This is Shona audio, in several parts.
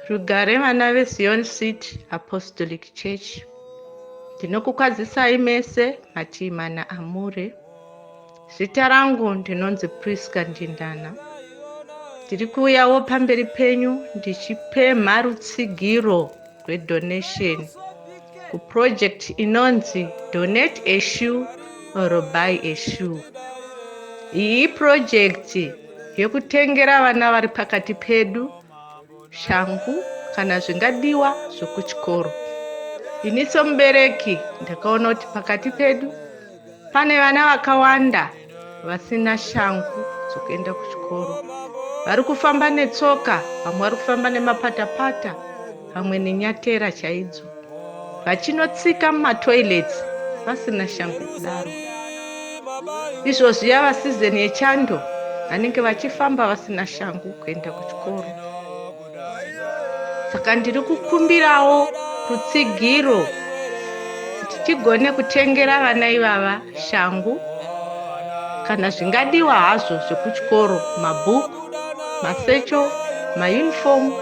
Rugare vana veZion City Apostolic Church. Ndinokukwazisai mese matimana amure. Zita rangu ndinonzi Mukunda Ndindana. Ndiri kuuyawo pamberi penyu ndichipemha rutsigiro rwedonation kuproject inonzi Donate a Shoe or Buy a Shoe. Iyi project yekutengera vana vari pakati pedu shangu kana zvingadiwa zvokuchikoro. Iniso mubereki ndakaona kuti pakati pedu pane vana vakawanda vasina shangu dzokuenda kuchikoro. Vari kufamba netsoka, vamwe vari kufamba nemapatapata, vamwe nenyatera chaidzo, vachinotsika mumatoilets vasina shangu kudaro. Izvo zviya season yechando vanenge vachifamba vasina shangu kuenda kuchikoro. Saka ndiri kukumbirawo rutsigiro kuti tigone kutengera vana ivava shangu kana zvingadiwa hazvo zvekuchikoro, mabhuku, masecho, mauniform.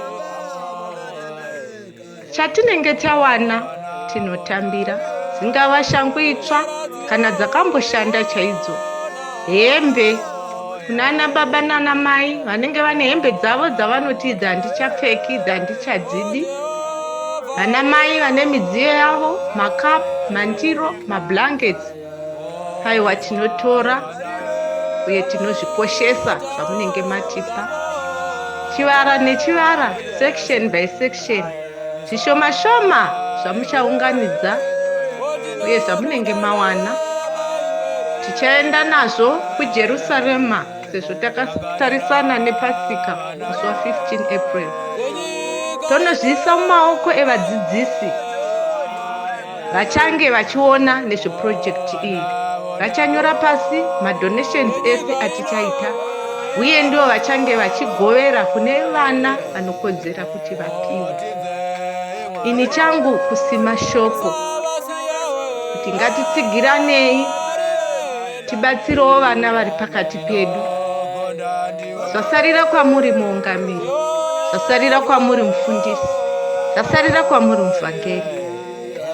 Chatinenge tawana tinotambira, dzingava shangu itsva kana dzakamboshanda chaidzo, hembe kunana baba nana mai vanenge vane hembe dzavo dzavanoti idzi handichapfeki, idzi handichadzidi. Vana mai vane midziyo yavo, makapu, mandiro, mablankets. Haiwa, tinotora uye tinozvikoshesa zvamunenge matipa. Chivara nechivara, section by section, zvishoma shoma zvamuchaunganidza uye zvamunenge mawana. Tichaenda nazvo kuJerusarema sezvo takatarisana nepasika musi wa15 April. Tonozviisa mumaoko evadzidzisi vachange vachiona nezveprojekti iyi. Vachanyora pasi madonations ese atichaita uye ndivo vachange vachigovera kune vana vanokodzera kuti vapiwe. Ini changu kusima shoko kuti ngatitsigiranei tibatsirewo vana vari pakati pedu. Zvasarira kwamuri muungamiri, zvasarira kwamuri mufundisi, zvasarira kwamuri muvhangeri,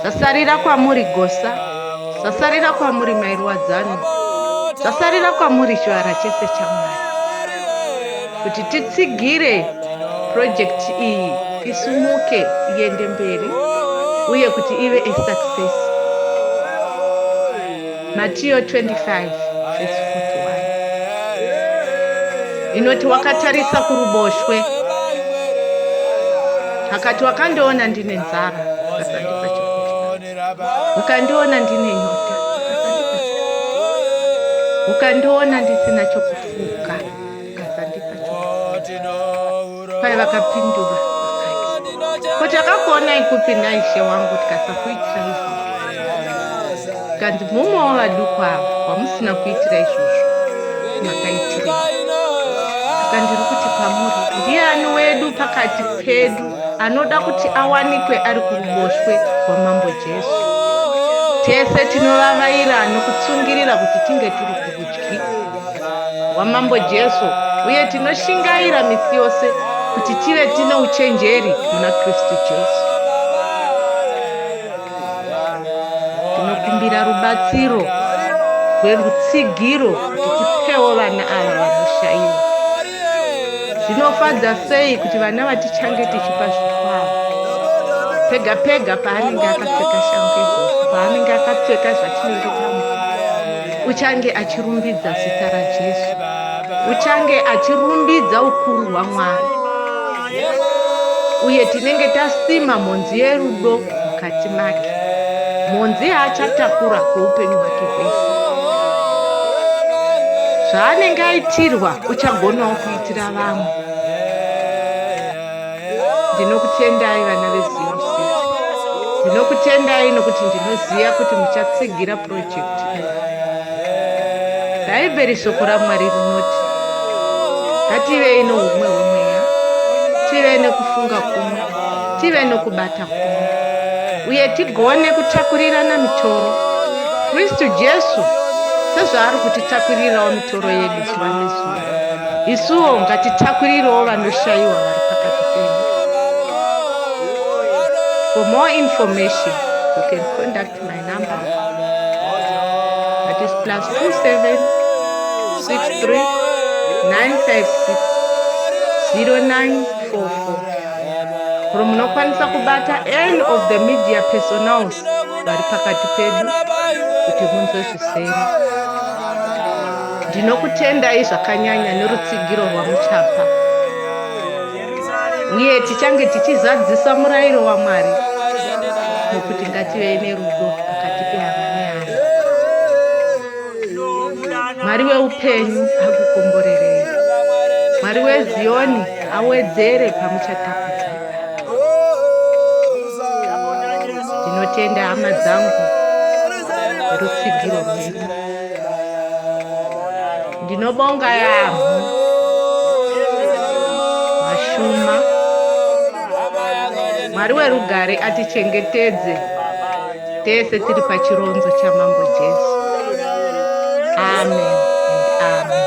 zvasarira kwamuri gosa, zvasarira kwamuri mairwadzano, zvasarira kwamuri chivara chese chaMwari, kuti titsigire project iyi isumuke iende mberi uye kuti ive a success. Matthew 25 verse 41 inoti wakatarisa kuruboshwe akati wakandiona ndine nzara akasandipa chokudya, ukandiona ndine nyota akasandipa chokudya, ukandiona ndisina chokufuka akasandipa chokudya. Kwai vakapindura vakati, ko takakuonai kupi naishe wangu tikasakuitira izvozvo? Kanzi mumwe wavaduku ava wamusina kuitira izvozvo makaitirei? Saka ndiri kuti kwamuri, ndiani wedu pakati pedu anoda kuti awanikwe ari kuruboshwe rwaMambo Jesu? Tese tinovavaira nokutsungirira kuti tinge tiri kurudyi rwaMambo Jesu uye tinoshingaira misi yose kuti tive tine uchenjeri muna Kristu Jesu. Tinokumbira rubatsiro rwerutsigiro kuti tipewo vana ava vanoshayiwa. Zvinofadza sei kuti vana vatichange tichipa zvitwavo pega pega paanenge akapfeka shangu idzodzo, paanenge akapfeka zvatinenge tamupa, uchange achirumbidza zita raJesu, uchange achirumbidza ukuru hwaMwari, uye tinenge tasima mhodzi yerudo mukati make, mhodzi yaachatakura kweupenyu hwake hwese. Zvaanenge aitirwa uchagonawo kuitira vamwe. Ndinokutendai vana veZion City, ndinokutendai nokuti ndinoziva kuti muchatsigira project iyi. Bhaibheri shoko raMwari rinoti ngativei noumwe hwemweya, tive nekufunga kumwe, tive nokubata kumwe, uye tigone kutakurirana mitoro. Kristu Jesu sezvaari kutitakurirawo mitoro yedu zuva nezuva, isuwo ngatitakurirewo vanoshayiwa vari pakati pedu. For more information, you can contact my number. That is +27 63 956 0944. Kuri munokwanisa kubata any of the media personals vari pakati pedu kuti munzozvisema. Ndinokutendai zvakanyanya nerutsigiro rwamuchapa, uye tichange tichizadzisa murayiro waMwari mukuti ngative nerudo pakati pehama nehama. Mwari weupenyu akukomborerei. Mwari weZioni awedzere pamuchatakudzwa. Ndinotenda hama dzangu nerutsigiro rwenyu. Ndinobonga yaamho mashuma. Mwari werugare atichengetedze tese tiri pachironzo chaMambo Jesu. Amen and amen.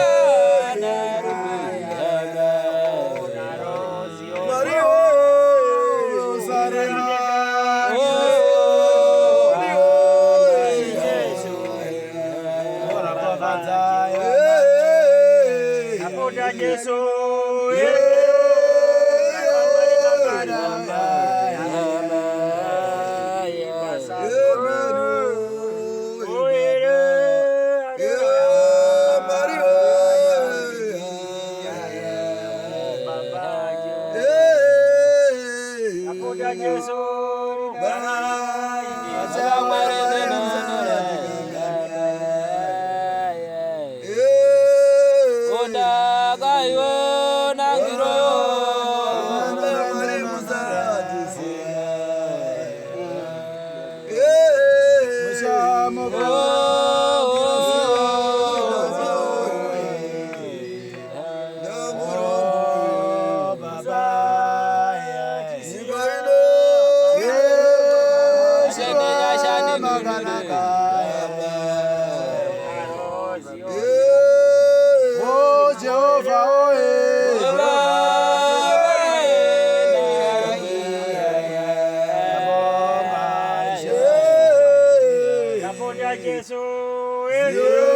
Jesus.